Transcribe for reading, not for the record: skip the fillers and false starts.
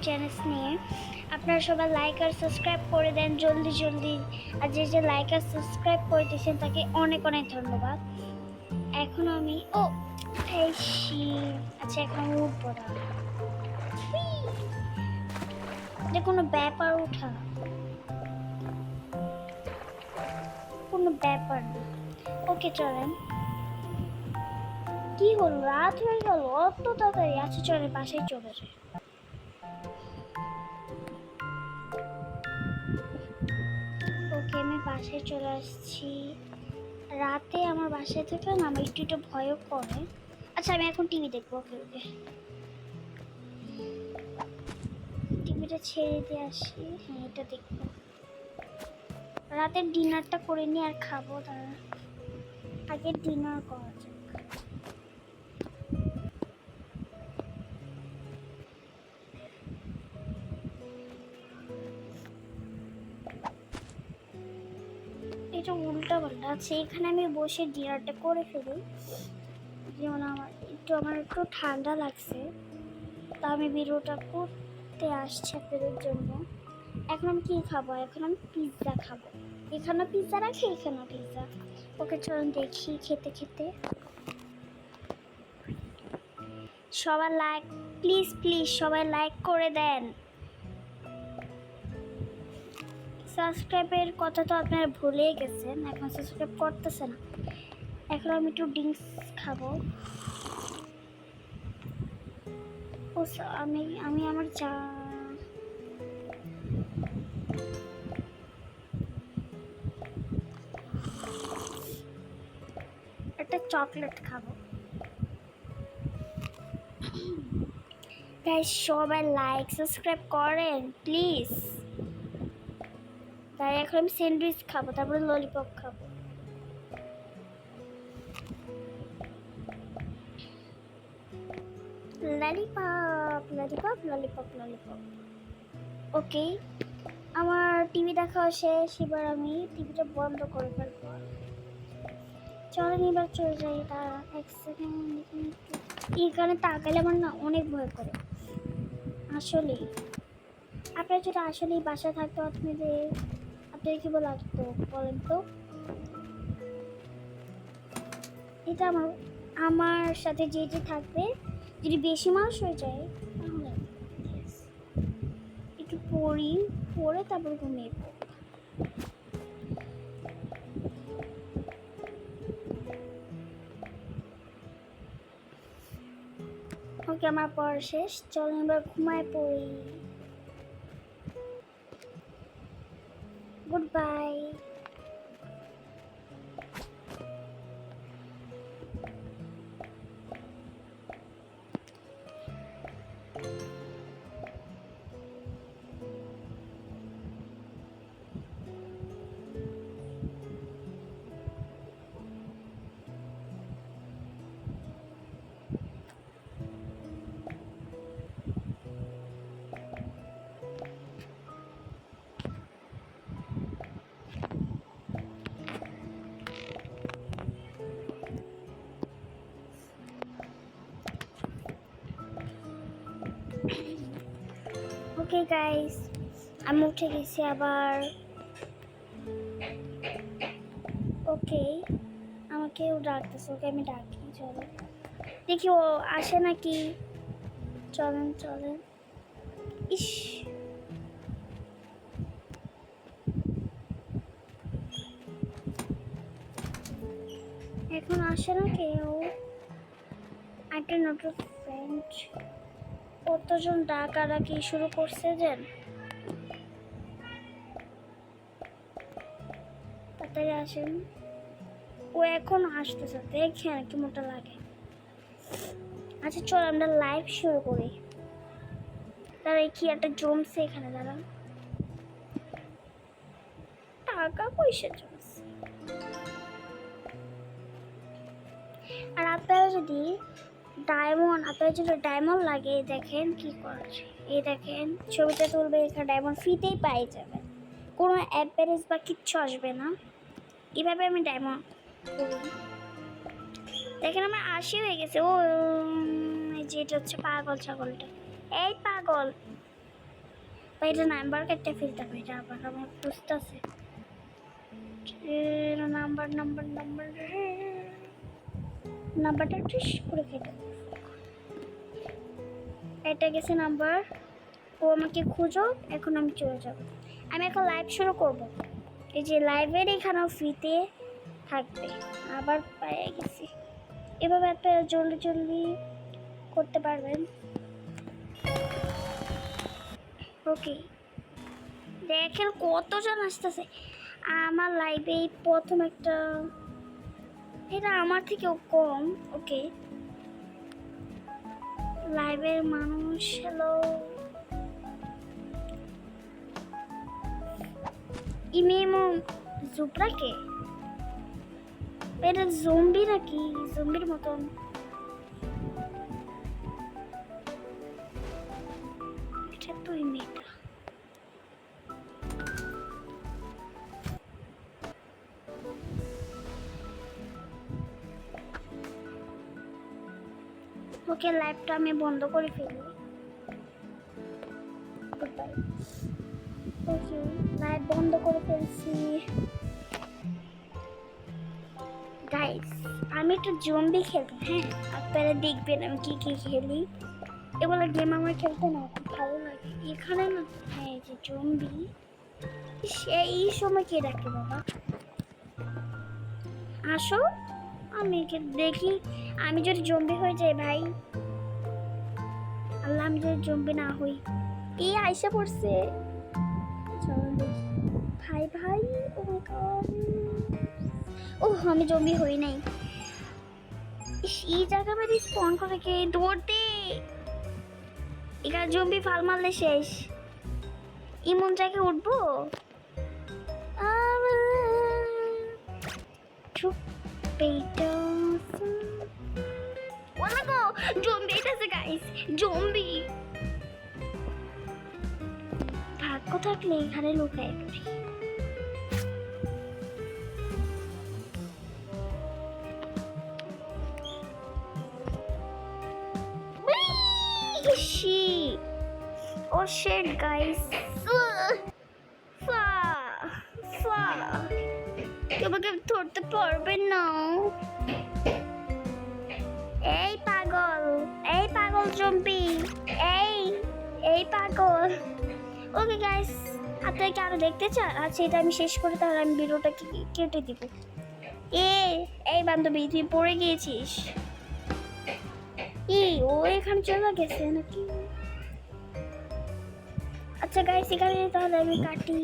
Channels নিয়ে। আপনারা সবাই লাইক আর সাবস্ক্রাইব করে দেন জলদি জলদি। আর যে লাইক আর সাবস্ক্রাইব করে দিয়েছেন তাকে অনেক অনেক ধন্যবাদ। এখন আমি আচ্ছা এখন আমি উঠবো না, এটা কোনো ব্যাপার ওঠা, কোনো ব্যাপার না। ওকে চলেন। কি হলো, রাত হয়ে গেল অত তাড়াতাড়ি? আচ্ছা চলেন বাসায় চলে যাই। ওকে আমি বাসায় চলে আসছি। রাতে আমার বাসায় থেকে না আমার একটু ভয়ও করে। আচ্ছা আমি এখন টিভি দেখবো। ওকে ওকে টিভিটা ছেড়ে দিয়ে আসি। হ্যাঁ এটা দেখবো। রাতের ডিনারটা করে নিয়ে আর খাবো, তার আগে ডিনার করা যাক। এটা উল্টা পাল্টা আছে, এখানে আমি বসে ডিনারটা করে ফেলি। যেমন আমার একটু ঠান্ডা লাগছে, তা আমি ভিডিওটা করতে আসছি আপনাদের জন্য। এখন আমি কি খাবো? এখন আমি পিৎজা খাবো। এখানেও পিৎজা রাখি, এখানেও পিৎজা। ওকে চলুন দেখি খেতে খেতে। সবাই লাইক, প্লিজ প্লিজ সবাই লাইক করে দেন। সাবস্ক্রাইবের কথা তো আপনারা ভুলেই গেছেন, এখন সাবস্ক্রাইব করতেছে না। এখন আমি একটু ড্রিঙ্কস খাবো। ও আমি আমার একটা চকলেট খাবো। গাইস সবাই লাইক সাবস্ক্রাইব করেন প্লিজ। তাই এখন আমি স্যান্ডউইচ খাবো, তারপরে ললিপপ খাবো। Lollipop lollipop lollipop lollipop. Okay আমার টিভি দেখা শেষ, এবার আমি টিভিটা বন্ধ করে ফেলবো। চলেন এবার চলে যাই। তারা এক সেকেন্ড এখানে তাকালে আমার না অনেক ভয় করে আসলে। আপনারা যদি আসলেই বাসায় থাকতো আপনাদের কি বলে লাগতো বলেন তো? এটা আমার সাথে যে থাকবে, যদি বেশি মানুষ হয়ে যায় তাহলে একটু পরে তারপর ঘুমিয়ে পড়ব। ওকে আমার পড়া শেষ, চলেন এবার ঘুমায় পড়ি। Good bye. ওকে গাইস আমি উঠে গেছি আবার। ওকে আমাকেও ডাকতেছে, ওকে আমি ডাকি। চলো দেখি ও আসে নাকি। চলেন চলেন। ইস এখন আসে না কেউ। একটা নতুন ফ্রেন্ড, কতজন ডাকাডাকি শুরু করছে যে। তাড়াতাড়ি আসেন। ও এখন আসতেছে, দেখেন কি মোটা লাগে। আচ্ছা চল আমরা লাইভ শুরু করি। তারা কি একটা জমছে এখানে, দাঁড়ান। টাকা পয়সা জমছে। আর আপনারা যদি ডায়মন্ড লাগে, দেখেন কি করছে। এই দেখেন ছবিটা তুলবে, এখানে ডায়মন্ড ফ্রিতেই পাই যাবে, কোনো অ্যাপারেজ বা কিচ্ছু আসবে না। এভাবে আমি ডায়মন্ড করি। দেখেন আমার ৮০ হয়ে গেছে। ও যেটা হচ্ছে পাগল ছাগলটা। এই পাগল এটা নাম্বার কেটে ফেলতে হবে, এটা আবার আমার বুঝতেছে। নাম্বার নাম্বার নাম্বার নাম্বারটা ঠিক করে কেটে, এটা গেছে নাম্বার। ও আমাকে খুঁজো, এখন আমি চলে যাব। আমি এখন লাইভ শুরু করব। এই যে লাইভের এখানেও ফ্রিতে থাকবে। আবার পেয়ে গেছি। এভাবে এত জলদি জলদি করতে পারবেন। ওকে, দেখেন কতজন আসতেছে আমার লাইভে। প্রথম একটা, এটা আমার থেকেও কম। ওকে, লাইভের মানুষ, হ্যালো। ইমেমো জুপরাকে, এটা জম্বি নাকি? জম্বির মতন। এটা তো ইমেটা। ওকে, লাইভটা আমি বন্ধ করে ফেলি। ওকে, লাইভ বন্ধ করে ফেলছি। গাইস, আমি একটু জম্বি খেলবো, হ্যাঁ? আপনারা দেখবেন আমি কি কি খেলি। এগুলো গেম আমার খেলতে না খুব ভালো লাগে। এখানে না, হ্যাঁ, এই যে জম্বি, সেই সময় কে ডাকে বাবা? আসো, আমি দেখি। আমি যদি জম্বি হয়ে যাই ভাই, আল্লাহ, আমি যদি জম্বি না হই। এই আইসা পড়ছে, ভাই ভাই। ও মাই গড, ও আমি জম্বি হই নাই। এই জায়গা মধ্যে স্পন করে কে? দৌড়তে, এখানে জম্বি ফাল মারলে শেষ। এমন জায়গায় উঠবো? জম্বি আছে গাইস, জম্বি। ভাগ্য থাকলে এখানে লুকায় পড়ি। Oh shit, guys. তোমাকে ধরতে পারবে না। এই পাগল, এই পাগল জম্বি, এই পাগল। ওকে গাইস, আপনারা কি আরো দেখতে চান? আচ্ছা, এটা আমি শেষ করে তাহলে আমি ভিডিওটা কেটে দিব। এই বান্ধবী, তুই পড়ে গিয়েছিস। ও এখানে চলে গেছে নাকি? আচ্ছা গাইস, এখানে তাহলে আমি কাটি।